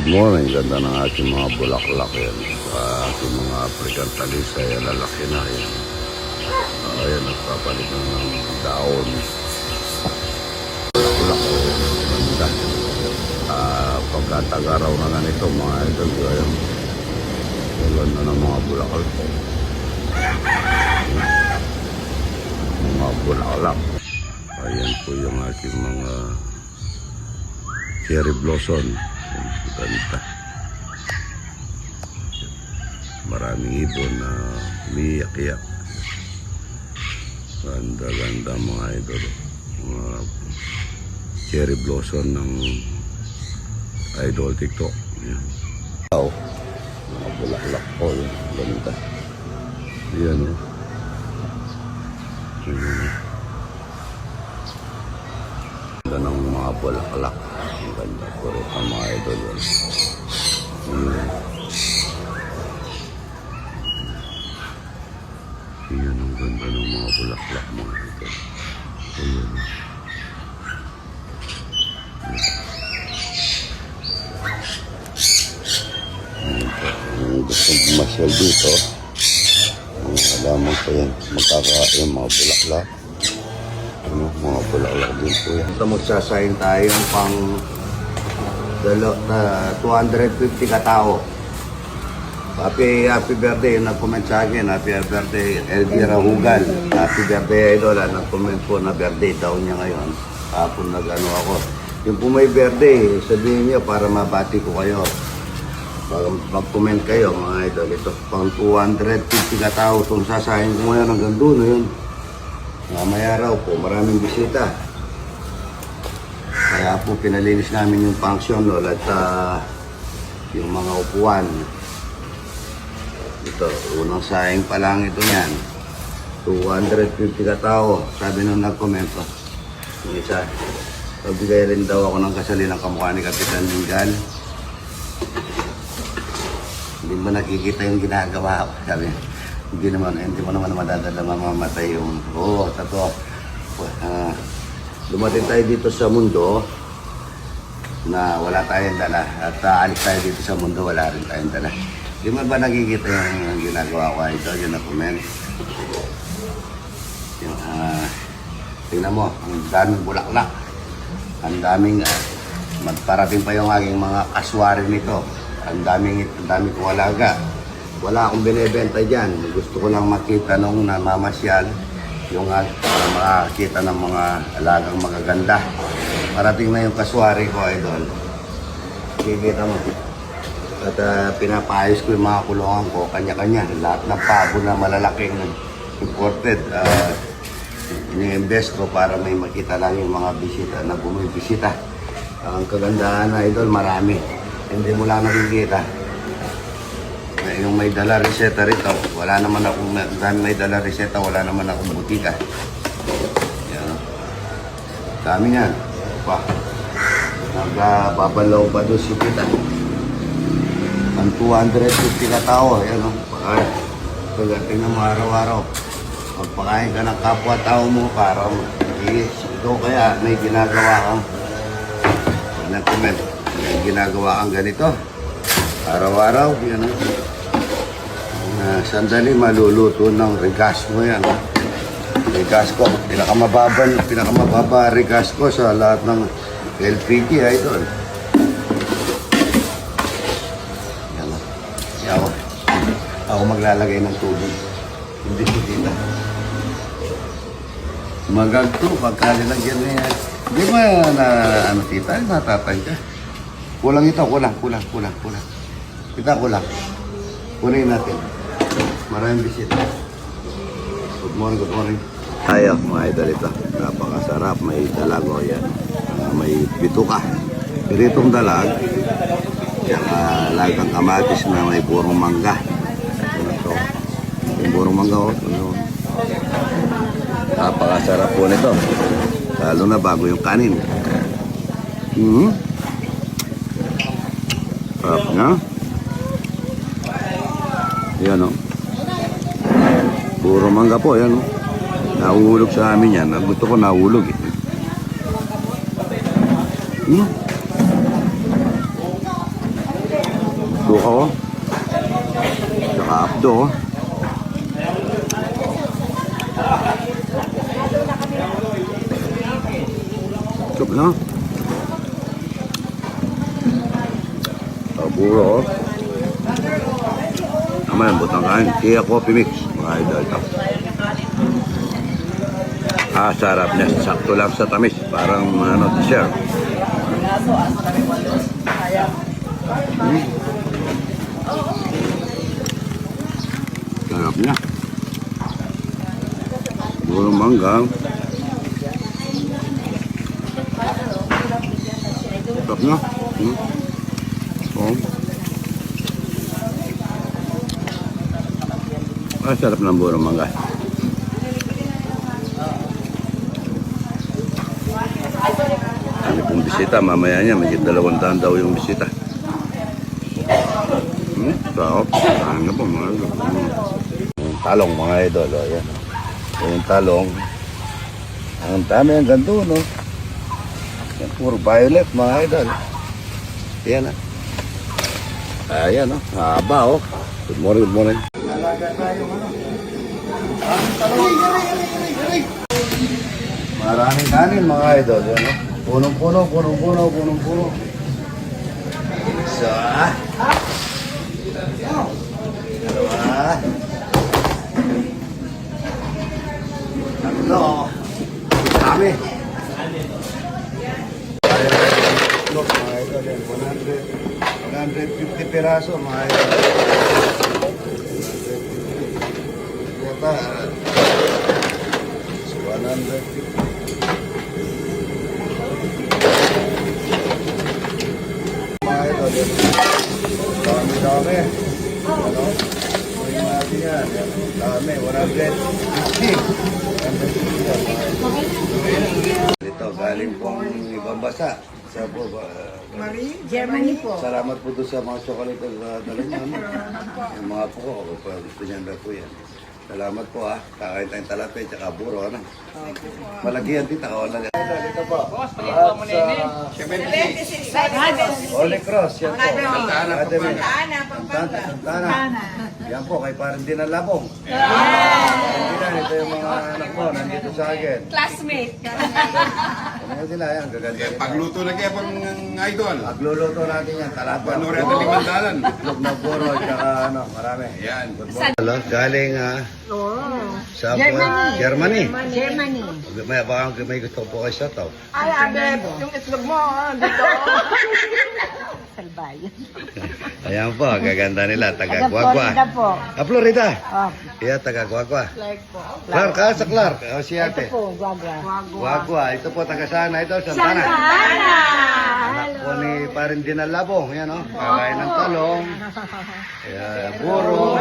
Good morning, ganda ng ating mga bulaklak yan. Ating mga African talisay, lalaki na yan. Ayan, nagpapalit na ng daon. Bulaklak o ganda. Pagkatagaraw na nga nito mga idol, ayan. Ganda ng mga bulaklak po. Mga bulaklak. Ayan po yung ating mga cherry blossom. Ganda. Maraming ibon na umiiyak-iyak. Ganda-ganda mga idol. Mga cherry blossom ng idol TikTok. Yan. Mga bulaklak po. Ganda. Yan o. Ganda ng mga bulaklak. Ang ganda po rin ang mga idol yan. Yan ang ganda ng mga bulaklak mga idol. Ayan. Ang gustong pumasyal dito, ang alaman ko yan, magkakain mga bulaklak. Mga bulaklak din po yan. Ito magsasayin tayo pang 250 katao. Happy birthday, nag-comment sa akin. Happy birthday, Elvira Hugal. Happy birthday, idol. Nag-comment po na birthday daw niya ngayon. Kapon nag-ano ako. Yung po may birthday, sabihin niyo para mabati ko kayo. Mag-comment kayo mga idol. Ito pang 250 katao. Itong sasayin ko ngayon hanggang doon na yun. Mamaya raw po, maraming bisita. Kaya po pinalinis namin yung function hall at yung mga upuan. Ito, unang saing pa lang ito niyan. 250 katao. Sabi nung nag-comment yung isa, pagbigay rin daw ako ng kasali ng kamukha ni Kapitan Linggal. Hindi mo nakikita yung ginagawa ko. Sabi, hindi mo naman madadala mamamatay yung totoo. Dumating tayo dito sa mundo na wala tayong dala at alis tayo dito sa mundo, wala rin tayong dala. Hindi mo ba nakikita yung ginagawa ko ito, yung na-comment? Tingnan mo, ang daming bulaklak, ang daming magparating pa yung aking mga kaswari nito, ang daming kong alaga. Wala akong binibenta dyan. Gusto ko lang makita nung namamasyal yung makakita ng mga alagang magaganda. Parating na yung kaswari ko, idol. Kikita mo. At pinapayos ko yung mga kulungan ko, kanya-kanya. Lahat ng pabo na malalaking imported. Ini-invest ko para may makita lang yung mga bisita na bumibisita. Ang kagandahan na, idol, marami. Hindi mo lang nakikita. Yung may dala reseta rito, wala naman akong may dala reseta, wala naman akong butika. Yan. Dami yan. Nagbabalaw pa doon si kita. Ang 250 katao. Yan o. Pagdating na mo araw-araw. Magpakain ka ng kapwa-tao mo para ikaw kaya may ginagawa kang nag-comment. May ginagawa kang ganito. Araw-araw. Yan o. Sandali maluluto ng regasco yan. Regasco, pinakamababa regasco sa lahat ng LPG idol. Yan o. Ako maglalagay ng tubig. Hindi ko dito. Magagto, pagkalinagyan na yan. Hindi ba na tita, natatay ka? Kulang ito, kulang. Kita kulang. Kunin natin. Maraming bisita. Good morning. Tayo, mga idol ito. Napakasarap. May dalago yan. May bituka. Piritong dalag. Tsaka lagang kamatis na may burong mangga. Ito. Yung burong mangga. Napakasarap po nito. Lalo na bago yung kanin. Sarap na. Yan o. Puro mangga po, yan o. Nahuhulog sa amin yan. Gusto ko nahuhulog eh. Buka oh. Saka apdo oh. Sarap na. Buro oh. Naman, butang kain. Kaya coffee mix. Mga idol ito. Sarap niya. Sakto lang sa tamis. Parang ano, dessert. Sarap niya. Buro mangga. Sarap niya. Oh. Sarap ng buro mangga. Ano pong bisita, mamaya niya, may 200 daw yung bisita. Sarap. Ano po mga idol. Yung talong mga idol, o yan. Yung talong. Ang dami ang ganito, no? Yan, puro violet mga idol. Yan, ah. Ayan, no? Haba, oh. Good morning, good morning. Maraming kanin mga idol, yan, no? Punong-puno, punong-puno, punong-puno. Isa. Dalawa. Tatlo. Dami. Look, mga idol, yan. 150 piraso, mga idol. 150. Yata, 150. Mga idol, yan. Dami-dami. Ano? Kuhin natin yan. Dami, 150. Ito, galing pong ibang basa. Sa po ba? Germany po. Salamat po doon sa mga chocolate na dala niyo. Ano? Yung mga po ko, gusto niyan na po yan. Salamat po ah. Kakain tayong talapay at buro. Ano? Malagi yan tita. Wala yan. Ito po. Holy Cross. Yan po. Santana. Yan po. Kay parang din ang labong. Ito yung mga anak mo. Nandito sa akin. Classmate. Ano sila yan? Gaganda rin. Pagluto na kaya pang idol. Pagluluto natin yan. Talapay. Panuri at limandalan. Itlog na puro. Tsaka ano. Marami. Yan. Hello, galing sa Germany. Germany. May gusto po kayo sa tao. Ay, abe, yung itlog mo, dito. Salbay. Ayan po, gaganda nila. Taga Taga-Guagua. Florida po. Florida. Oh, Yeah, taga-Guagua. Clark po. Clark, sa Clark. O si Ito ate. po, Guagua. Guagua. Ito po, taga-sana. Ito, Santana. Santana! Anak po ni parin din ang labong. Yan o. Kakain ng talong. Ayan, puro.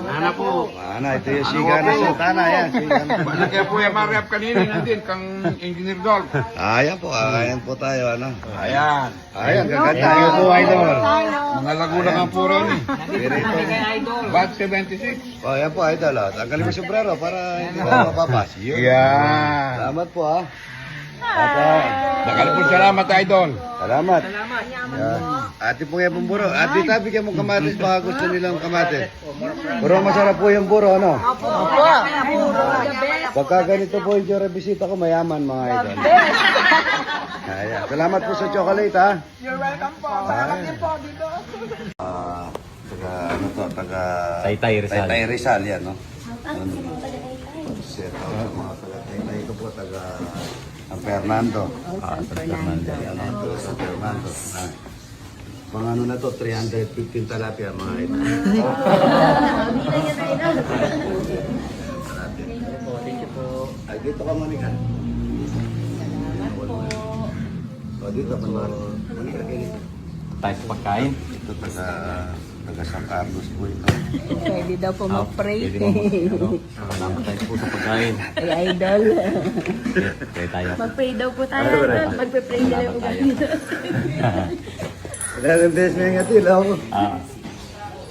Ana po. Ito yung siga na Santana. Yan, siga na. Wala kaya po yung marap kanina nandun kang Engineer Dolph. Ayan po, kakain po tayo. Ano? Ayan. Ayan, gaganda. Ayan po, idol. Mga Laguna ang puro ni. Pirito. Bat 76. Oh, yan po, idol. Tanggalin mo yung sombrero para hindi ka mapapas. Yan. Salamat po, ha. Nakalapon salamat idol. Salamat. Yan. Ate po yung buro. Ate, tabi kayo mong kamatis. Baka gusto nilang kamatis. Pero masarap po yung buro, ano? Opo. Pagka ganito po yung jura bisita ko, mayaman mga idol. Ayan. Salamat po sa chocolate, ha. You're welcome po. Salamat din po dito. Taga, ano to, taga... Taytay Rizal. Taytay Rizal, yan, no? Set out sa mga taga Taytay. Ito po, taga San Fernando. San Fernando. Yan, ito sa Fernando. Pang ano na to, 315 talapia, mga ito. Thank you po. Ay, dito ka, Monica. O, dito, Monica, ganito. Tayo sa pagkain. Ito, taga San Carlos po ito. Pwede daw po mag-pray. Pwede mo salamat tayo po sa pagkain. Ay, idol. Kaya tayo. Mag-pray daw po tayo. Magpe-pray nila Salamat po tayo. Ilang na yung atil, ako.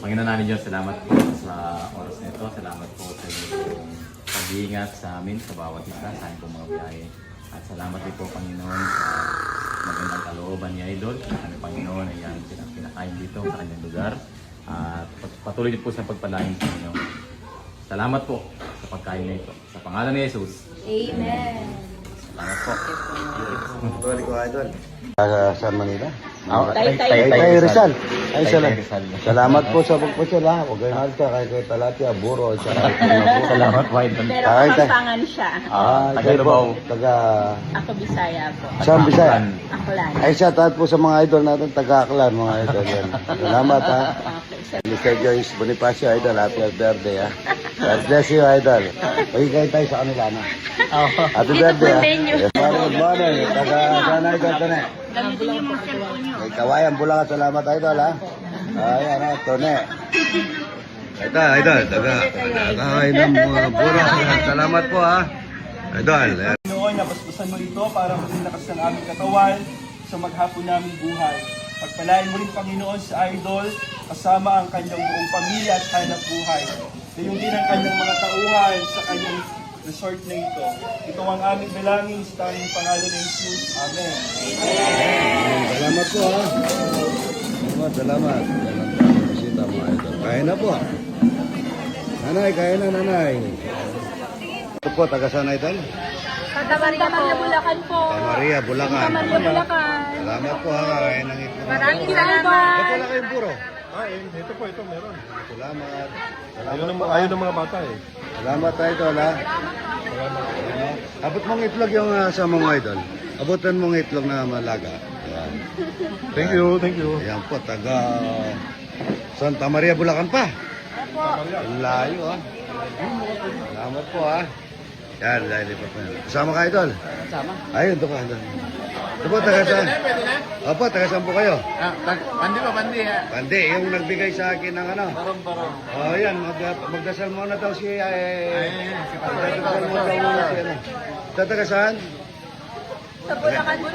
Panginoon namin Diyos, salamat po sa oras na ito. Salamat po sa inyong pag-iingat sa amin, sa bawat isa, sa aking pong mga biyahe. At salamat din po, Panginoon, sa magandang kalooban ni Idol. Kami, Panginoon, ay yan pinakain makakain dito sa kanyang lugar. At patuloy niyo po sa pagpalain sa inyo. Salamat po sa pagkain na ito. Sa pangalan ni Jesus. Amen. Salamat po. Idol ko, idol. Sa Manila? Tay-tay. Tay Rizal. Ay, Tay-tay Rizal. salamat po sa pagpasyal ha. Huwag kayong halta kay Talapia, Buro, at saka Buro. Salamat po, Idol. Pero Ay, tay. Kapampangan siya. Taga kayo po, Davao. Taga... Ako Bisaya po. Saan Bisaya? Aklan. Ay, shout out po sa mga idol natin, taga-aklan, mga idol yan. Salamat ha. Okay. Mr. Joyce Bonifacio, idol, happy birthday ha. God bless you, idol. Pagkikay kayo tayo sa kanila na. Happy birthday ha. Yes, good morning. Taga sana idol to na. Kay Kawayan, Bulacan, salamat idol ha. Ayan ha, Tone. Ito, idol, taga-idol, mga buro. Salamat po ha. Idol. Panginoon, nabasbasan mo ito para maging lakas ng aming katawan sa maghapon naming buhay. Pagpalain mo rin, Panginoon, sa idol, kasama ang kanyang buong pamilya at hanap buhay. Gayon din ang kanyang mga tauhan sa kanyang resort na ito. Ito ang aming dalangin sa tanging pangalan ng Jesus. Amen. Salamat po ha. Salamat. Bisita mga idol. Kain na po. Nanay, kain na nanay. Ito po, taga saan idol? Taga Maria Bulacan po. Taga Maria, Bulacan. Maria Bulacan. Salamat po ha. Kain ng itlog. Maraming salamat. Ito wala kayong puro. Ito meron. Salamat. Ayaw ng mga bata eh. Salamat idol ha. Abot mong itlog yung sa mga idol. Abutan mong itlog na malaga. Ayan. Thank you. Ayan po, taga Santa Maria, Bulacan pa. Ang layo ha. Salamat po ha. Yan, dahil pa po yan. Kasama ka idol? Kasama. Ayun, ito pa. Ito po, taga saan? Opo, taga saan po kayo? Pandi ha. Pandi, yung nagbigay sa akin ng ano? Barong. Oh, yan, magdasal muna daw si... Magdasal muna daw si ano. Ito, taga saan? Sa Bulacan po.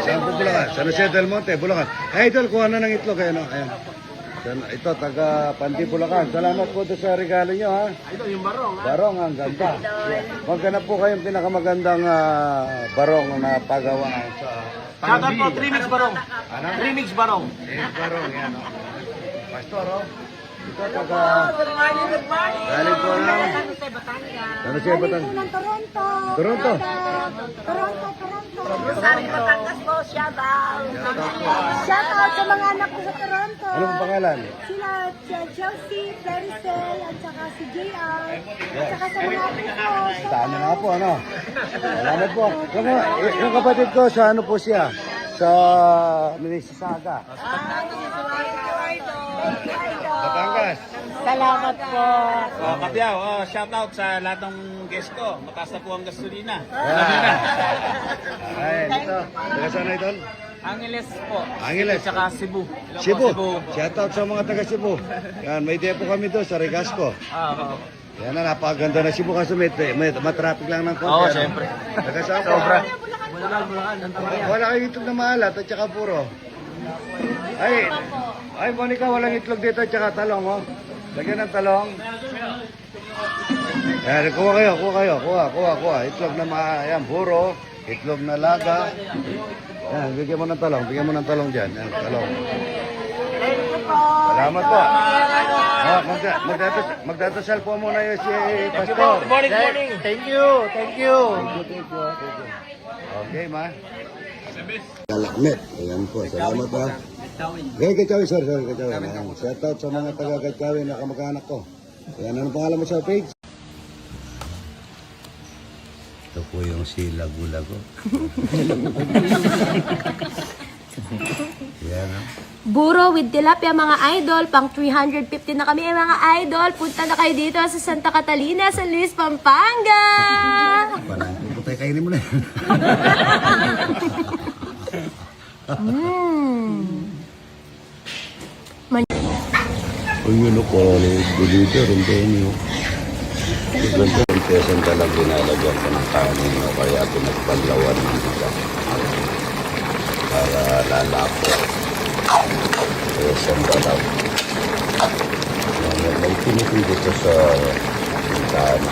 Saan po Bulacan? San Jose del Monte, Bulacan. Ay, idol, kuha na ng itlog kayo, no? Ayan. Ito, taga Pandi, Bulacan. Salamat po doon sa regalo nyo, ha? Ito yung barong. Barong, ang ganda. Maghanap po kayong pinakamagandang barong na pagawaan sa... Shoutout po, 3 mix barong. Ano? 3 mix barong. Barong, yan, o. Pastor, o. Ito, taga... Galing po lang. Ano siya, Batangas? ng Toronto. Toronto? Toronto. Saring Batangas po, shout out. Shout out sa mga anak ko sa Toronto. Anong pangalan? Sila Chelsea, Claricel, at saka si JR. At saka sa mga anak ko. Sana nga po, ano? Salamat po. Yung kapatid ko, sa ano po siya? Sa Mississauga. Batangas. Salamat po. Kapiyaw, shoutout sa lahat ng guest ko. Mataas na po ang gasolina. Ay, ito. Taga saan na ito? Angeles po. Angeles. Tsaka Cebu. Cebu. Shout out sa mga taga Cebu. Yan, may depo kami doon sa Regasco. Yan na, napakaganda na Cebu kasi may matraffic lang ng konti. Oo, ano? syempre. Taga saan po? Wala kayong itlog na maalat at saka puro. Ay, Monica, walang itlog dito at saka talong, oh. Lagyan ng talong. Yan, kuha kayo. Kuha. Itlog na yan, puro. Itlog na laga. Yan, bigyan mo ng talong dyan. Yan, talong. Salamat po. Magdadasal po muna yung si Pastor. Morning. Thank you. Okay, ma. Kalakmet. Ayan po. Salamat po. Kachawin, sorry. Kachawin. Shout out sa mga taga-Kachawin na kamag-anak ko. Ayan, anong pangalan mo sa page? Ito po yung si Lagu-Lago. Yan, ha? Buro with tilapia mga idol, pang 350 na kami mga idol. Punta na kayo dito sa Santa Catalina, San Luis, Pampanga. Parang putay, kainin mo na. Ang yun ko, dito rin tayo. Ganito yung pesan talagang ginalagyan ko ng kanin o kaya pinagpalawan ng isa. Para lalapo. Pesan talagang. May pinitin dito sa bintana.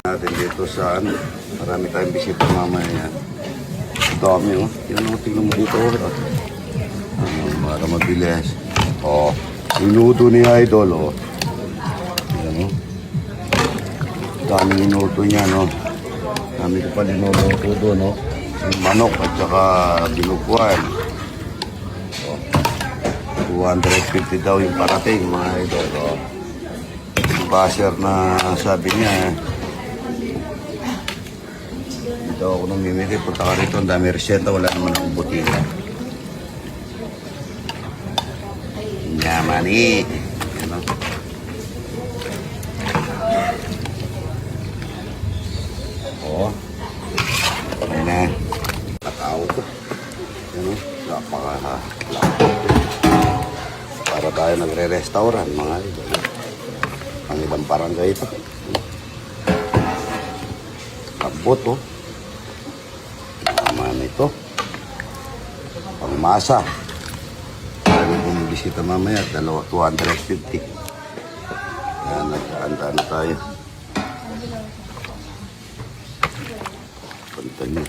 Natin dito sa marami tayong bisita mamaya. dami, oh. Yan, oh, tingnan mo dito, oh. Para mabilis. Oh, minuto ni Idol, oh. Yan, oh. Dami minuto niya, no. Dami ko pa linuluto doon, no. Yung manok at saka binubuan. Oh. 250 daw yung parating, mga idol, oh. Yung basher na sabi niya, dito ako nung mimili, punta ka rito, ang dami reseta, wala naman akong butika. Yamani. Ano? Oo. Ayan na. Katao ko. Ano? Para tayo nagre-restaurant, mga idol. Ang ibang barangay ito. Kabot, oh. Naman ito. Pangmasa. Sabi kong bisita mamaya, 250. Yan, nagkaanta na tayo. Panta niyo.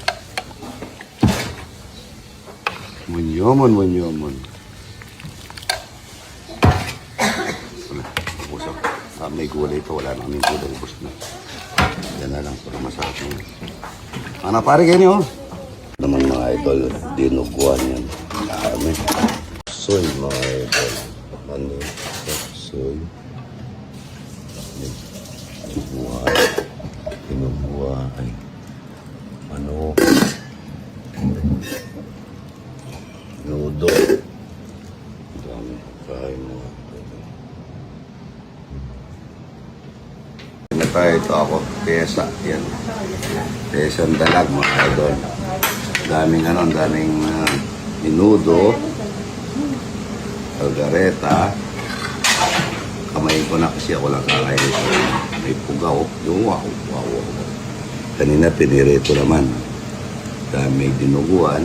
Munyoman. Wala, ubos ako. May gulay pa, wala na kaming gulay, ubos na. Yan na lang, para masarap naman. Ano pare kayo niyo? Naman mga idol, dinuguan yan. Dami. Soy mga idol. Ano? Soy. Dinuguan. Ano? Nudo. Dami. Kain mo. Tayo ito ako. Pesa. Yan. Pesa ang dalag mga idol. Daming ano, daming minudo, algareta. Kamay ko na kasi ako lang kakain. May pugaw. Yung wow. Kanina pinirito naman. Daming dinuguan.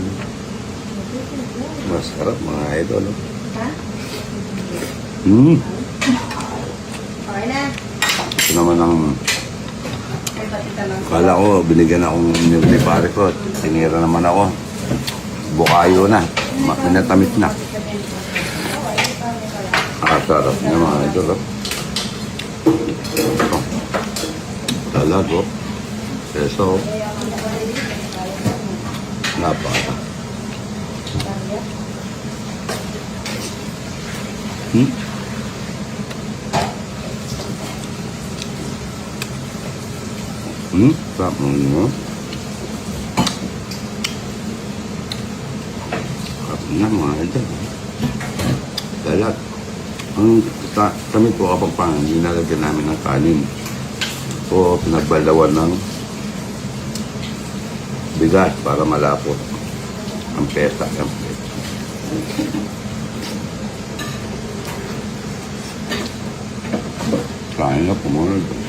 Masarap mga idol. Ito naman ang kala ko, binigyan akong ni pare ko. Tinira naman ako. Bukayo na. Minatamit na. Sarap niya mga idol. Talago. Peso. Napaka. Sarap mo. Sarap na mga idol. Dalat. Ang kami po kapag pang nilalagyan namin ng kanin. O pinagbalawan ng bigas para malapot. Ang peta. Kain na po mga idol.